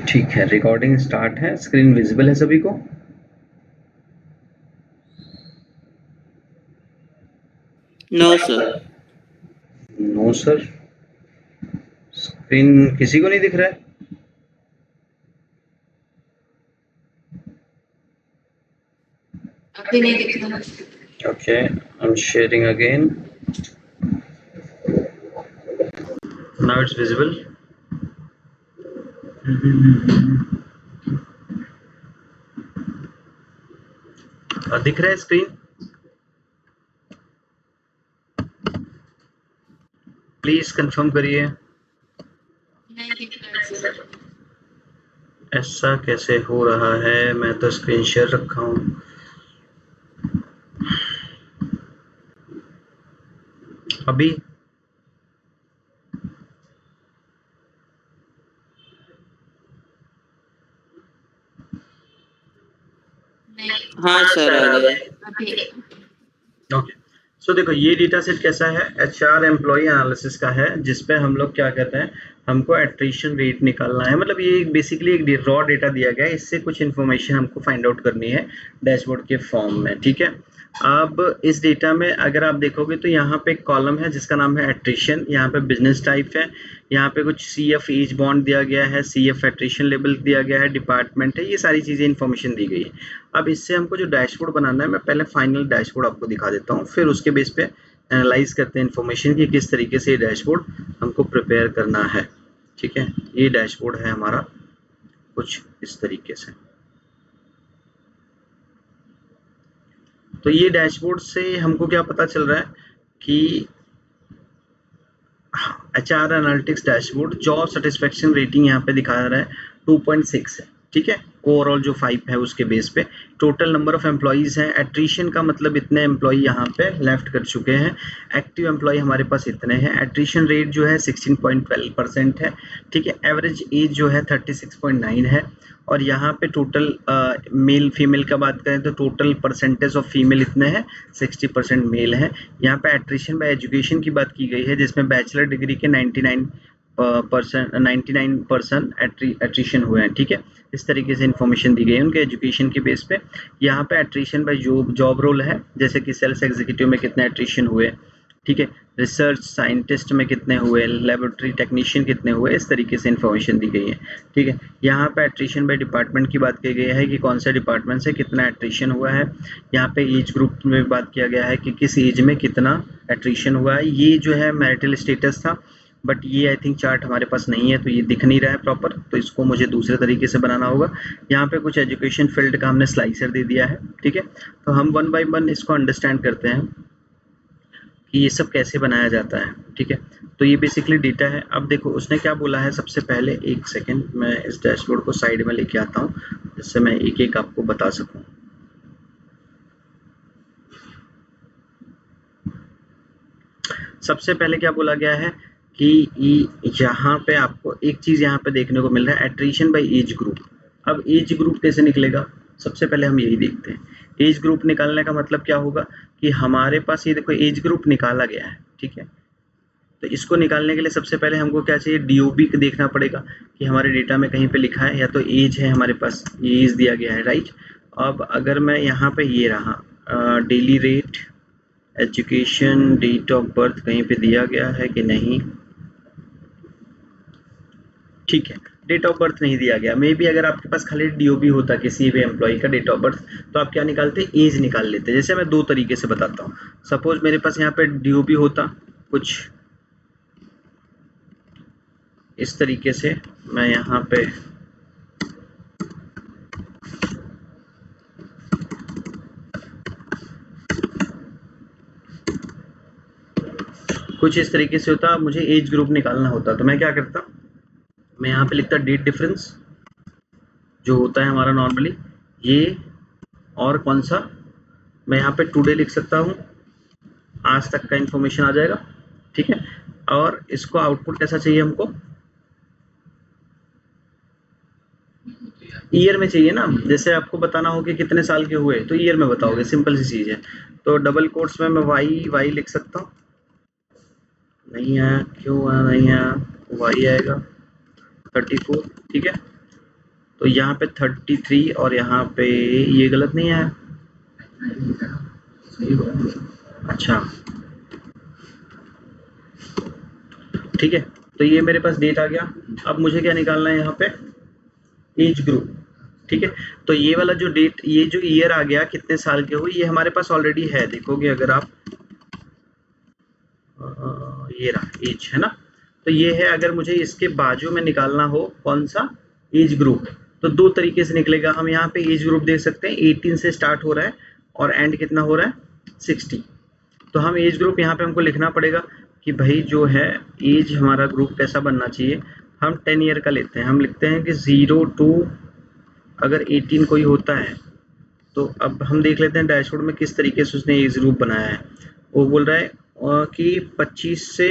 ठीक है, recording start है। स्क्रीन विजिबल है सभी को? No sir. No sir. Screen किसी को नहीं दिख रहा है? अभी नहीं दिख रहा। Okay, I am sharing again. Now it's visible. दिख रहा है स्क्रीन? प्लीज कंफर्म करिए। नहीं दिख रहा है सर। ऐसा कैसे हो रहा है? मैं तो स्क्रीन शेयर रखा हूँ। अभी हाँ सर आ गए अभी। ओके, सो देखो ये डेटा सेट कैसा है, एचआर एम्प्लॉय एनालिसिस का है, जिसपे हम लोग क्या कहते हैं, हमको एट्रिशन रेट निकालना है। मतलब ये बेसिकली एक रॉ डेटा दिया गया है, इससे कुछ इन्फॉर्मेशन हमको फाइंड आउट करनी है डैशबोर्ड के फॉर्म में। ठीक है, अब इस डेटा में अगर आप देखोगे तो यहाँ पे एक कॉलम है जिसका नाम है एट्रिशन, यहाँ पे बिजनेस टाइप है, यहाँ पे कुछ CF एज बॉन्ड दिया गया है, CF एट्रिशन लेवल दिया गया है, डिपार्टमेंट है, ये सारी चीजें इन्फॉर्मेशन दी गई है। अब इससे हमको जो डैशबोर्ड बनाना है, मैं पहले फाइनल डैशबोर्ड आपको दिखा देता हूँ, फिर उसके बेस पे एनालाइज करते हैं इन्फॉर्मेशन की किस तरीके से ये डैशबोर्ड हमको प्रिपेयर करना है। ठीक है, ये डैशबोर्ड है हमारा कुछ इस तरीके से। तो ये डैशबोर्ड से हमको क्या पता चल रहा है कि HR analytics dashboard job satisfaction rating यहाँ पे दिखा रहा है 2.6 है। ठीक है, ओवरऑल जो 5 है उसके बेस पे टोटल नंबर ऑफ एम्प्लॉइज हैं, एट्रिशन का मतलब इतने एम्प्लॉय यहाँ पे लेफ्ट कर चुके हैं, एक्टिव एम्प्लॉय हमारे पास इतने हैं, एट्रिशन रेट जो है 16.12% है। ठीक है, एवरेज एज जो है 36.9 है, और यहाँ पे टोटल मेल फीमेल का बात करें तो टोटल परसेंटेज ऑफ फीमेल इतने हैं, 60% मेल है। यहाँ पे एट्रिशन बाय एजुकेशन की बात की गई है, जिसमें बैचलर डिग्री के 99% एट्रिशन हुए हैं। ठीक है, इस तरीके से इन्फॉर्मेशन दी गई है उनके एजुकेशन के बेस पे। यहाँ पे एट्रिशन बाय जॉब रोल है, जैसे कि सेल्स एग्जीक्यूटिव में कितने एट्रिशन हुए, ठीक है, रिसर्च साइंटिस्ट में कितने हुए, लेबोरेटरी टेक्नीशियन कितने हुए, इस तरीके से इन्फॉर्मेशन दी गई है। ठीक है, यहाँ पे एट्रिशन बाय डिपार्टमेंट की बात की गई है कि कौन से डिपार्टमेंट से कितना एट्रिशन हुआ है। यहाँ पे एज ग्रुप में बात किया गया है कि किस एज में कितना एट्रिशन हुआ है। ये जो है मैरिटल स्टेटस था, बट ये आई थिंक चार्ट हमारे पास नहीं है, तो ये दिख नहीं रहा है प्रॉपर, तो इसको मुझे दूसरे तरीके से बनाना होगा। यहाँ पे कुछ एजुकेशन फील्ड का हमने स्लाइसर दे दिया है। ठीक है, तो हम 1 बाय 1 इसको अंडरस्टैंड करते हैं कि ये सब कैसे बनाया जाता है। ठीक है, तो ये बेसिकली डेटा है। अब देखो उसने क्या बोला है, सबसे पहले एक सेकेंड मैं इस डैशबोर्ड को साइड में लेके आता हूँ, जिससे मैं एक एक आपको बता सकूँ। सबसे पहले क्या बोला गया है कि यहाँ पे आपको एक चीज यहाँ पे देखने को मिल रहा है, एट्रिशन बाय एज ग्रुप। अब एज ग्रुप कैसे निकलेगा, सबसे पहले हम यही देखते हैं। एज ग्रुप निकालने का मतलब क्या होगा कि हमारे पास ये देखो एज ग्रुप निकाला गया है। ठीक है, तो इसको निकालने के लिए सबसे पहले हमको क्या चाहिए, DOB देखना पड़ेगा कि हमारे डेटा में कहीं पे लिखा है, या तो एज है हमारे पास, ये एज दिया गया है, राइट। अब अगर मैं यहाँ पे ये रहा daily rate, education, date of birth कहीं पे दिया गया है कि नहीं, ठीक है, डेट ऑफ बर्थ नहीं दिया गया। मे बी अगर आपके पास खाली DOB होता किसी भी एम्प्लॉय का डेट ऑफ बर्थ, तो आप क्या निकालते, एज निकाल लेते। जैसे मैं दो तरीके से बताता हूँ, सपोज मेरे पास यहाँ पे DOB होता कुछ इस तरीके से, मैं यहाँ पे कुछ इस तरीके से होता, मुझे एज ग्रुप निकालना होता, तो मैं क्या करता, मैं यहाँ पे लिखता डेट डिफरेंस जो होता है हमारा नॉर्मली ये, और कौन सा, मैं यहाँ पे टुडे लिख सकता हूँ, आज तक का इन्फॉर्मेशन आ जाएगा। ठीक है, और इसको आउटपुट कैसा चाहिए हमको, ईयर में चाहिए ना। जैसे आपको बताना हो कि कितने साल के हुए, तो ईयर में बताओगे, सिंपल सी चीज है। तो डबल कोट्स में मैं वाई लिख सकता हूँ, नहीं आया, क्यों नहीं आया, वाई आएगा 34। ठीक है, तो यहाँ पे 33 और यहाँ पे ये गलत नहीं आया। अच्छा ठीक है, तो ये मेरे पास डेट आ गया। अब मुझे क्या निकालना है यहाँ पे, एज ग्रुप। ठीक है, तो ये वाला जो डेट, ये जो ईयर आ गया कितने साल के हुए, ये हमारे पास ऑलरेडी है। देखोगे अगर आप, ये रहा एज, है ना। तो ये है, अगर मुझे इसके बाजू में निकालना हो कौन सा एज ग्रुप, तो दो तरीके से निकलेगा। हम यहाँ पे एज ग्रुप देख सकते हैं, 18 से स्टार्ट हो रहा है और एंड कितना हो रहा है, 60। तो हम एज ग्रुप यहाँ पे हमको लिखना पड़ेगा कि भाई जो है एज हमारा ग्रुप कैसा बनना चाहिए। हम 10 ईयर का लेते हैं, हम लिखते हैं कि 0 to अगर 18 कोई होता है, तो अब हम देख लेते हैं डैशबोर्ड में किस तरीके से उसने एज ग्रुप बनाया है। वो बोल रहा है कि 25 से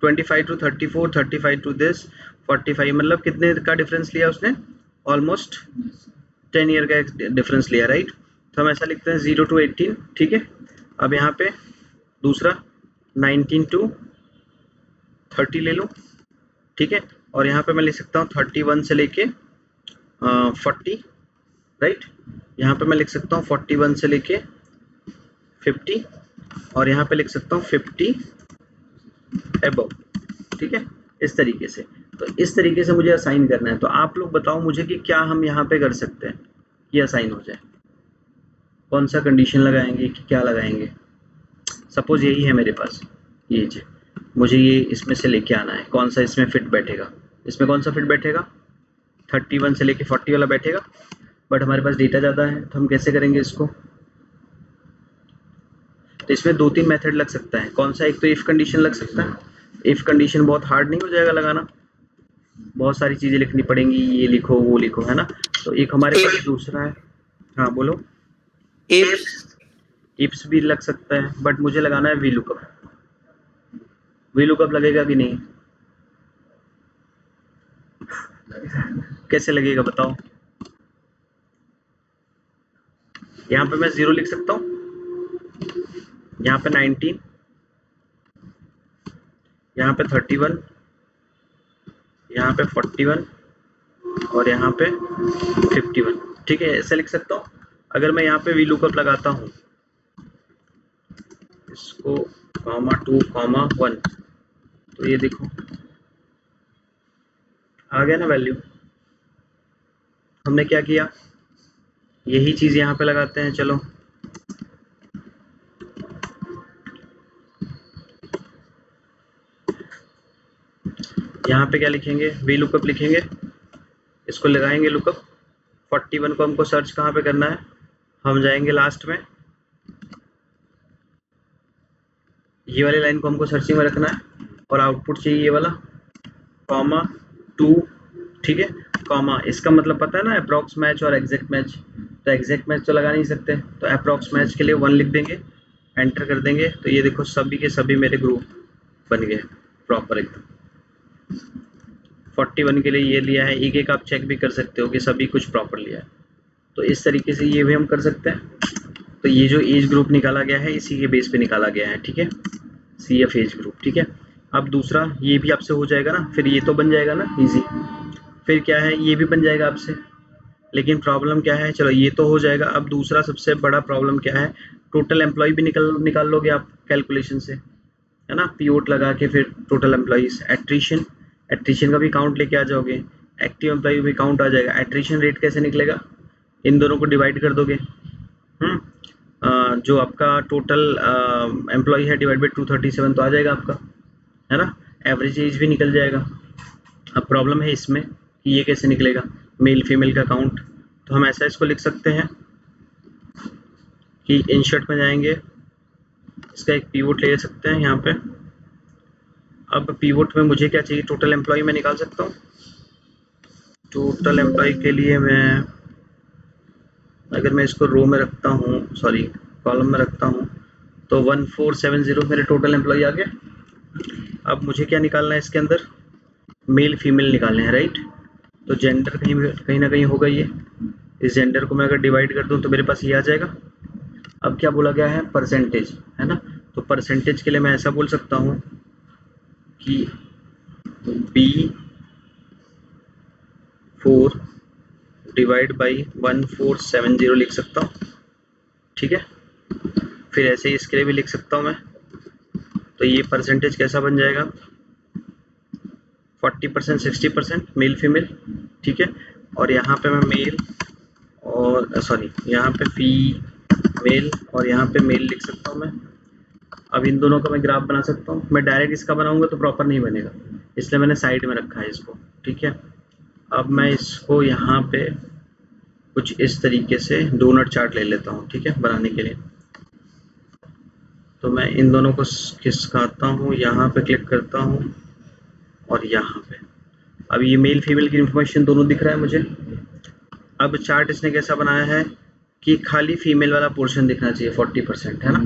25 to 34, 35 to this 45, मतलब कितने का डिफरेंस लिया उसने, ऑलमोस्ट 10 ईयर का डिफरेंस लिया, राइट। तो हम ऐसा लिखते हैं 0 to 18। ठीक है, अब यहाँ पे दूसरा 19 to 30 ले लो। ठीक है, और यहाँ पे मैं लिख सकता हूँ 31 से लेके 40, राइट। यहाँ पे मैं लिख सकता हूँ 41 से लेके 50, और यहाँ पे लिख सकता हूँ 50 एबव। ठीक है, इस तरीके से। तो इस तरीके से मुझे असाइन करना है। तो आप लोग बताओ मुझे कि क्या हम यहाँ पे कर सकते हैं ये असाइन हो जाए, कौन सा कंडीशन लगाएंगे कि क्या लगाएंगे। सपोज यही है मेरे पास, ये जी, मुझे ये इसमें से लेके आना है, कौन सा इसमें फिट बैठेगा, इसमें कौन सा फिट बैठेगा, 31 से लेके 40 वाला बैठेगा। बट हमारे पास डेटा ज़्यादा है, तो हम कैसे करेंगे इसको। तो इसमें 2-3 मेथड लग सकता है। कौन सा, एक तो इफ़ कंडीशन लग सकता है। इफ़ कंडीशन बहुत हार्ड नहीं हो जाएगा लगाना, बहुत सारी चीज़ें लिखनी पड़ेंगी, ये लिखो वो लिखो, है ना। तो एक हमारे पास दूसरा है, हाँ बोलो। इफ्स भी लग सकता है, बट मुझे लगाना है वी लुकअप। वी लुकअप लगेगा कि नहीं, कैसे लगेगा बताओ। यहाँ पे मैं 0 लिख सकता हूँ, यहाँ पे 19, यहाँ पे 31, यहाँ पे 41 और यहाँ पे 51। ठीक है, ऐसे लिख सकता हूँ। अगर मैं यहाँ पे वी लुकअप लगाता हूँ, इसको (2, 1), तो ये देखो आ गया ना वैल्यू। हमने क्या किया, यही चीज़ यहाँ पे लगाते हैं। चलो यहाँ पे क्या लिखेंगे, वी लुकअप लिखेंगे, इसको लगाएंगे लुकअप। 41 को हमको सर्च कहाँ पे करना है, हम जाएंगे लास्ट में, ये वाली लाइन को हमको सर्चिंग में रखना है, और आउटपुट चाहिए ये वाला (2). ठीक है, कॉमा, इसका मतलब पता है ना, अप्रॉक्स मैच और एग्जैक्ट मैच। तो एग्जैक्ट मैच तो लगा नहीं सकते, तो अप्रॉक्स मैच के लिए 1 लिख देंगे, एंटर कर देंगे। तो ये देखो सभी के सभी मेरे ग्रुप बन गए प्रॉपर एकदम। 41 के लिए ये लिया है, एक एक आप चेक भी कर सकते हो कि सभी कुछ प्रॉपर लिया है। तो इस तरीके से ये भी हम कर सकते हैं। तो ये जो एज ग्रुप निकाला गया है इसी के बेस पे निकाला गया है। ठीक है, CF एज ग्रुप। ठीक है, अब दूसरा ये भी आपसे हो जाएगा ना, फिर ये तो बन जाएगा ना इजी। फिर क्या है, ये भी बन जाएगा आपसे। लेकिन प्रॉब्लम क्या है, चलो ये तो हो जाएगा। अब दूसरा सबसे बड़ा प्रॉब्लम क्या है, टोटल एम्प्लॉय भी निकाल लोगे आप कैलकुलेशन से, है ना। पीओट लगा के फिर टोटल एम्प्लॉइज, एट्रिशन का भी काउंट लेके आ जाओगे, एक्टिव एम्प्लॉय भी काउंट आ जाएगा। एट्रिशन रेट कैसे निकलेगा, इन दोनों को डिवाइड कर दोगे। जो आपका टोटल एम्प्लॉय है डिवाइड बाई 237 तो आ जाएगा आपका, है ना। एवरेज एज भी निकल जाएगा। अब प्रॉब्लम है इसमें कि ये कैसे निकलेगा, मेल फीमेल का काउंट। तो हम ऐसा इसको लिख सकते हैं कि इंसर्ट में जाएंगे, इसका एक पीवोट ले सकते हैं यहाँ पे। अब पीवोट में मुझे क्या चाहिए, टोटल एम्प्लॉय में निकाल सकता हूँ। टोटल एम्प्लॉय के लिए मैं, अगर मैं इसको रो में रखता हूँ, सॉरी कॉलम में रखता हूँ, तो 1470 मेरे टोटल एम्प्लॉय आ गए। अब मुझे क्या निकालना है इसके अंदर, मेल फीमेल निकालने हैं, राइट। तो जेंडर कहीं ना कहीं होगा ये, इस जेंडर को मैं अगर डिवाइड कर दूं तो मेरे पास ये आ जाएगा। अब क्या बोला गया है, परसेंटेज, है ना। तो परसेंटेज के लिए मैं ऐसा बोल सकता हूँ कि B4 डिवाइड बाई 1470 लिख सकता हूँ, ठीक है। फिर ऐसे ही इसके लिए भी लिख सकता हूँ मैं। तो ये परसेंटेज कैसा बन जाएगा, 40% 60% मेल फीमेल, ठीक है। और यहाँ पे मैं मेल और सॉरी यहाँ पे फीमेल और यहाँ पे मेल लिख सकता हूँ मैं। अब इन दोनों का मैं ग्राफ बना सकता हूँ। मैं डायरेक्ट इसका बनाऊंगा तो प्रॉपर नहीं बनेगा, इसलिए मैंने साइड में रखा है इसको, ठीक है। अब मैं इसको यहाँ पे कुछ इस तरीके से डोनट चार्ट ले लेता हूँ, ठीक है, बनाने के लिए। तो मैं इन दोनों को खिसकाता हूँ, यहाँ पे क्लिक करता हूँ और यहाँ पे। अब ये मेल फीमेल की इंफॉर्मेशन दोनों दिख रहा है मुझे। अब चार्ट इसने कैसा बनाया है कि खाली फीमेल वाला पोर्शन दिखना चाहिए 40%, है ना।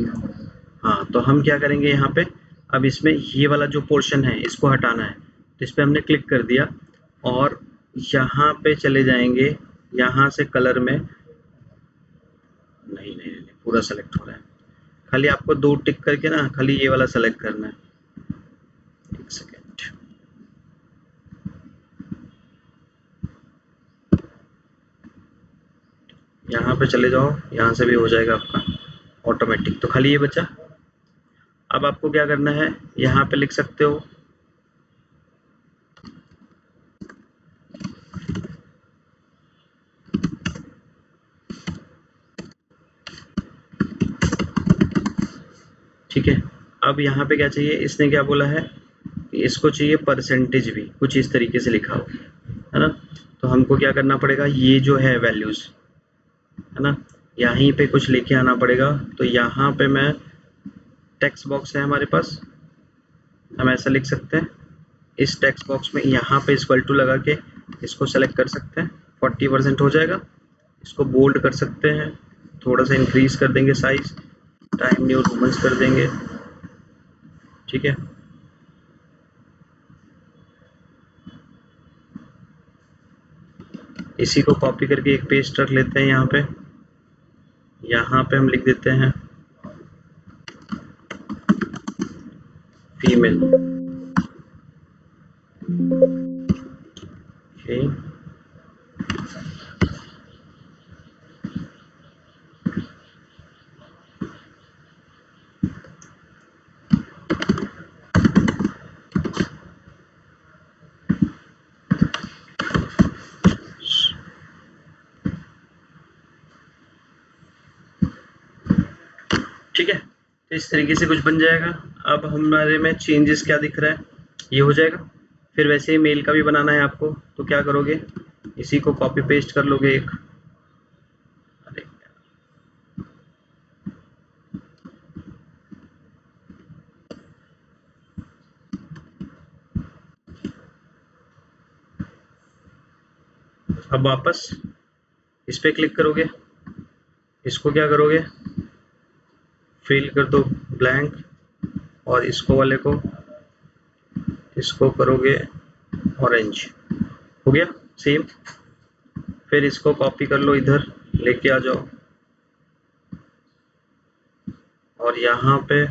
हाँ, तो हम क्या करेंगे यहाँ पे, अब इसमें ये वाला जो पोर्शन है इसको हटाना है, तो इस पर हमने क्लिक कर दिया और यहाँ पे चले जाएंगे, यहाँ से कलर में नहीं नहीं नहीं पूरा सेलेक्ट हो रहा है, खाली आपको 2 टिक करके ना खाली ये वाला सेलेक्ट करना है। एक सेकेंड, यहाँ पे चले जाओ, यहाँ से भी हो जाएगा आपका ऑटोमेटिक। तो खाली ये बचा। अब आपको क्या करना है, यहाँ पे लिख सकते हो ठीक है। अब यहाँ पे क्या चाहिए, इसने क्या बोला है कि इसको चाहिए परसेंटेज भी कुछ इस तरीके से लिखा हो, है ना। तो हमको क्या करना पड़ेगा, ये जो है वैल्यूज, है ना, यहीं पे कुछ लेके आना पड़ेगा। तो यहाँ पे मैं टेक्स्ट बॉक्स है हमारे पास, हम ऐसा लिख सकते हैं, इस टेक्स्ट बॉक्स में यहाँ पे इक्वल टू लगा के इसको सेलेक्ट कर सकते हैं, 40% हो जाएगा। इसको बोल्ड कर सकते हैं, थोड़ा सा इंक्रीज कर देंगे साइज, टाइम न्यू रोमन्स कर देंगे, ठीक है। इसी को कॉपी करके एक पेस्ट रख लेते हैं यहाँ पे। यहाँ पे हम लिख देते हैं फीमेल, ओके। ठीक है, तो इस तरीके से कुछ बन जाएगा। अब हमारे में चेंजेस क्या दिख रहा है, ये हो जाएगा। फिर वैसे ही मेल का भी बनाना है आपको, तो क्या करोगे, इसी को कॉपी पेस्ट कर लोगे एक, अरे अब वापस इस पे क्लिक करोगे, इसको क्या करोगे, फिल कर दो ब्लैंक, और इसको वाले को इसको करोगे ऑरेंज, हो गया सेम। फिर इसको कॉपी कर लो, इधर लेके आ जाओ और यहाँ पे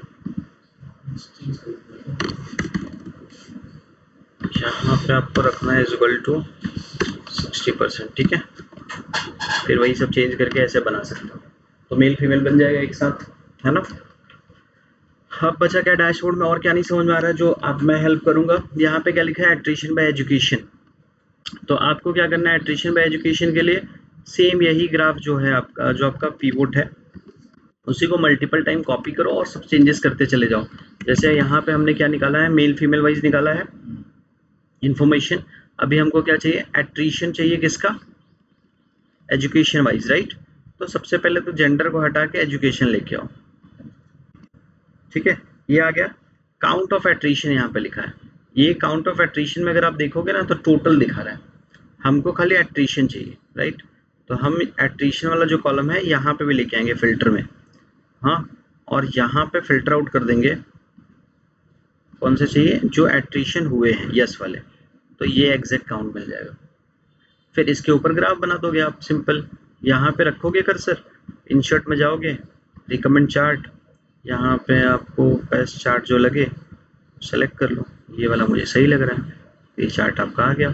आपको रखना है इक्वल टू 60%, ठीक है। फिर वही सब चेंज करके ऐसे बना सकते हो, तो मेल फीमेल बन जाएगा एक साथ, है ना। अब बचा क्या डैशबोर्ड में, और क्या नहीं समझ में आ रहा है जो अब मैं हेल्प करूंगा। यहाँ पे क्या लिखा है, एट्रिशन बाय एजुकेशन। तो आपको क्या करना है, एट्रिशन बाय एजुकेशन के लिए सेम यही ग्राफ जो है आपका, जो आपका पिवोट है, उसी को मल्टीपल टाइम कॉपी करो और सब चेंजेस करते चले जाओ। जैसे यहाँ पे हमने क्या निकाला है, मेल फीमेल वाइज निकाला है इंफॉर्मेशन। अभी हमको क्या चाहिए, एट्रिशन चाहिए, किसका, एजुकेशन वाइज, राइट। तो सबसे पहले तो जेंडर को हटा के एजुकेशन लेके आओ, ठीक है। ये आ गया। काउंट ऑफ एट्रिशन यहाँ पे लिखा है, ये काउंट ऑफ एट्रिशन में अगर आप देखोगे ना तो टोटल दिखा रहा है, हमको खाली एट्रिशन चाहिए, राइट। तो हम एट्रिशन वाला जो कॉलम है यहाँ पे भी लेके आएंगे फिल्टर में, हाँ, और यहाँ पे फिल्टर आउट कर देंगे कौन से चाहिए, जो एट्रिशन हुए हैं यस वाले, तो ये एग्जैक्ट काउंट मिल जाएगा। फिर इसके ऊपर ग्राफ बना दोगे आप, सिंपल, यहाँ पे रखोगे कर्सर, इंसर्ट में जाओगे, रिकमेंड चार्ट, यहाँ पे आपको बेस्ट चार्ट जो लगे सेलेक्ट कर लो, ये वाला मुझे सही लग रहा है, ये चार्ट आपका आ गया,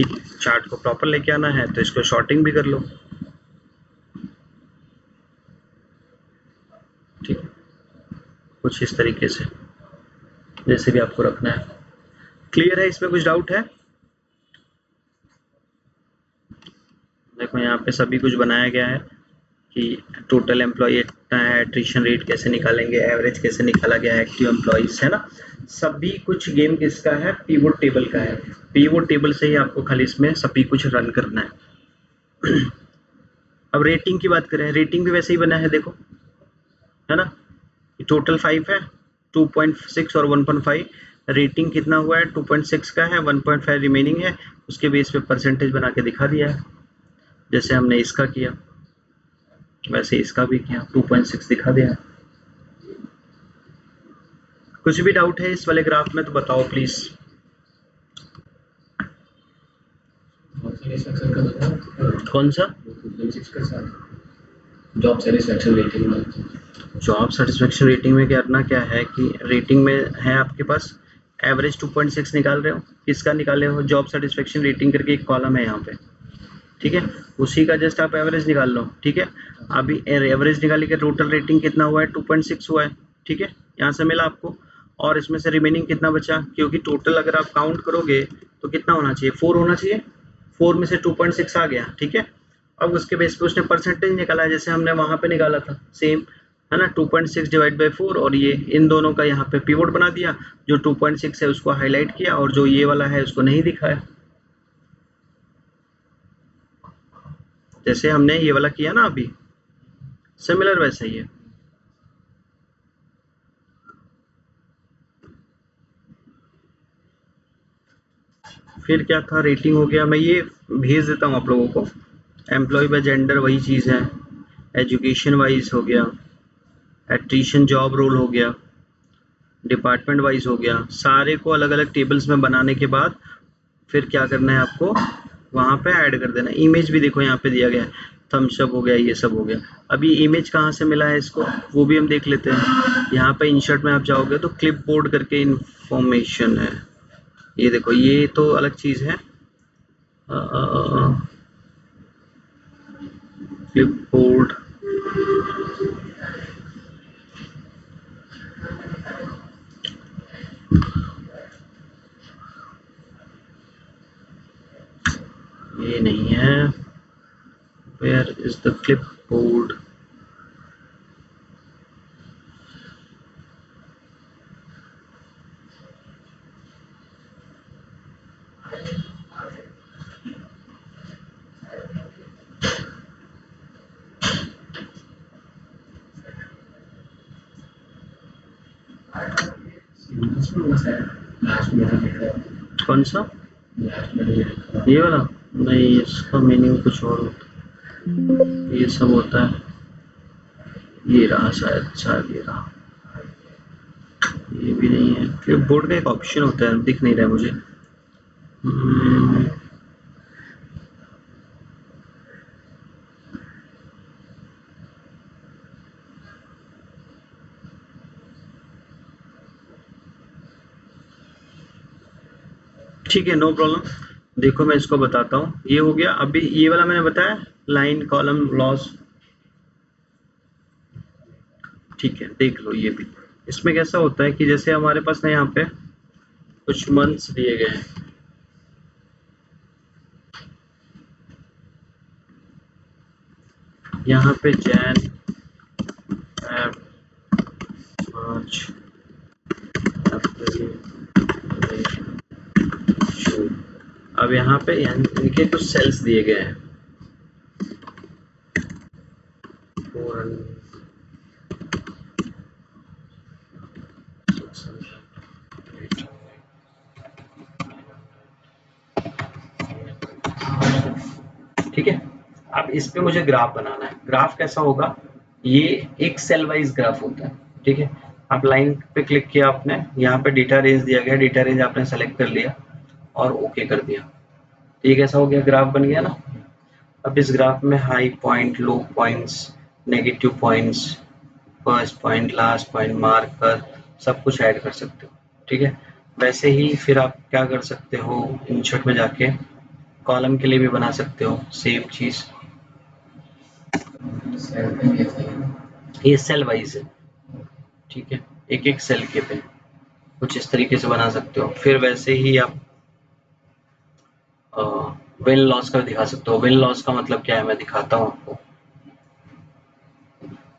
ठीक है, चार्ट को प्रॉपर लेके आना है तो इसको शॉर्टिंग भी कर लो। ठीक है, कुछ इस तरीके से जैसे भी आपको रखना है। क्लियर है? इसमें कुछ डाउट है? देखो यहाँ पे सभी कुछ बनाया गया है कि टोटल एम्प्लॉय इतना है, एट्रिशन रेट कैसे निकालेंगे, एवरेज कैसे निकाला गया है, एक्टिव एम्प्लॉइज है ना, सभी कुछ गेम किसका है, पीवोट टेबल का है। पीवोट टेबल से ही आपको खाली इसमें सभी कुछ रन करना है। अब रेटिंग की बात करें, रेटिंग भी वैसे ही बना है, देखो है ना, टोटल 5 है, 2.6 और 1.5, रेटिंग कितना हुआ है, 2.6 का है, 1.5 रिमेनिंग है, उसके बेस पे परसेंटेज बना के दिखा दिया है। जैसे हमने इसका किया वैसे इसका भी किया, 2.6 दिखा दिया। कुछ भी डाउट है इस वाले ग्राफ में तो बताओ प्लीज। कौन सा? जॉब सेटिस्फेक्शन रेटिंग में। जॉब सेटिस्फेक्शन रेटिंग में करना क्या है कि रेटिंग में है आपके पास एवरेज 2.6 निकाल रहे हो, किसका निकाले हो, जॉब सेटिस्फेक्शन रेटिंग करके एक कॉलम है यहाँ पे, ठीक है, उसी का जस्ट आप एवरेज निकाल लो। ठीक है, अभी एवरेज निकाली के टोटल रेटिंग कितना हुआ है, 2.6 हुआ है। ठीक है, यहाँ से मिला आपको, और इसमें से रिमेनिंग कितना बचा, क्योंकि टोटल अगर आप काउंट करोगे तो कितना होना चाहिए, 4 होना चाहिए, 4 में से 2.6 आ गया। ठीक है, अब उसके बेस पे उसने परसेंटेज निकाला जैसे हमने वहां पे निकाला था सेम, है ना, 2.6 डिवाइड बाई 4, और ये इन दोनों का यहाँ पे पिवोट बना दिया, जो 2.6 है उसको हाईलाइट किया और जो ये वाला है उसको नहीं दिखाया, जैसे हमने ये वाला किया ना अभी, सिमिलर वैसा ही है। फिर क्या था, रेटिंग हो गया, मैं ये भेज देता हूँ आप लोगों को, एम्प्लॉय बाय जेंडर वही चीज़ है, एजुकेशन वाइज हो गया, एट्रिशन जॉब रोल हो गया, डिपार्टमेंट वाइज हो गया, सारे को अलग अलग टेबल्स में बनाने के बाद फिर क्या करना है आपको, वहाँ पे ऐड कर देना। इमेज भी देखो यहाँ पे दिया गया है, थम्स अप हो गया, ये सब हो गया। अब ये इमेज कहाँ से मिला है इसको, वो भी हम देख लेते हैं। यहाँ पे इंसर्ट में आप जाओगे तो क्लिप बोर्ड करके इंफॉर्मेशन है, ये देखो, ये तो अलग चीज है, क्लिप बोर्ड, ये नहीं है, where is the clip board, कौन सा, ये वाला नहीं, इसका मीनिंग कुछ और होता है, ये सब होता है, ये रहा शायद ये रहा, ये भी नहीं है। क्लिप बोर्ड का एक ऑप्शन होता है, दिख नहीं रहा है मुझे, ठीक है, नो प्रॉब्लम। देखो मैं इसको बताता हूँ, ये हो गया। अभी ये वाला मैंने बताया, लाइन कॉलम लॉस, ठीक है, देख लो ये भी। इसमें कैसा होता है कि जैसे हमारे पास ना यहाँ पे कुछ मंथ्स दिए गए हैं, यहाँ पे जैन, फेब, मार्च, अप्रैल, जून। अब यहाँ पे इनके कुछ सेल्स दिए गए हैं, ठीक है। अब इस पे मुझे ग्राफ बनाना है। ग्राफ कैसा होगा, ये एक सेल वाइज ग्राफ होता है, ठीक है। आप लाइन पे क्लिक किया आपने, यहाँ पे डेटा रेंज दिया गया, डेटा रेंज आपने सेलेक्ट कर लिया और ओके कर दिया, ये कैसा हो गया, ग्राफ बन गया ना। अब इस ग्राफ में high point, low points, negative points, first point, last point, marker, सब कुछ ऐड कर सकते हो, ठीक है। वैसे ही फिर आप क्या कर सकते हो, इंसर्ट में जाके कॉलम के लिए भी बना सकते हो सेम चीज। ये सेल वाइज है, ठीक है, एक एक सेल के पे कुछ इस तरीके से बना सकते हो। फिर वैसे ही आप विन लॉस का दिखा सकते हो। विन लॉस का मतलब क्या है मैं दिखाता हूँ आपको।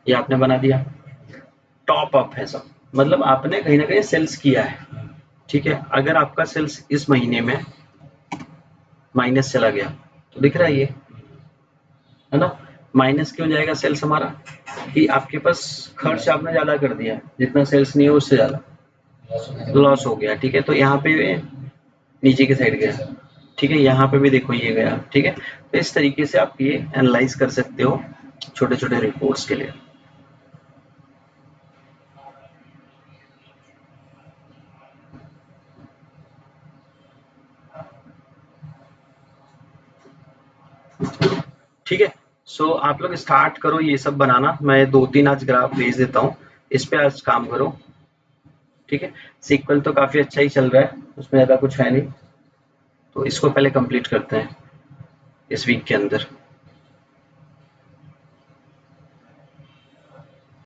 ये आपने बना दिया, टॉप अप है सब, मतलब आपने कहीं ना कहीं सेल्स किया है, ठीक है। अगर आपका सेल्स इस महीने में माइनस चला गया तो दिख रहा है ये, है ना। माइनस क्यों जाएगा सेल्स हमारा, कि आपके पास खर्च आपने ज्यादा कर दिया, जितना सेल्स नहीं है उससे ज्यादा लॉस हो गया, ठीक है। तो यहाँ पे नीचे की साइड गया, ठीक है। यहाँ पे भी देखो ये गया, ठीक है। तो इस तरीके से आप ये एनालाइज कर सकते हो छोटे छोटे रिपोर्ट्स के लिए। ठीक है। सो आप लोग स्टार्ट करो ये सब बनाना। मैं 2-3 आज ग्राफ भेज देता हूँ, इस पे आज काम करो, ठीक है। सीक्वल तो काफी अच्छा ही चल रहा है, उसमें ज्यादा कुछ है नहीं, तो इसको पहले कंप्लीट करते हैं इस वीक के अंदर।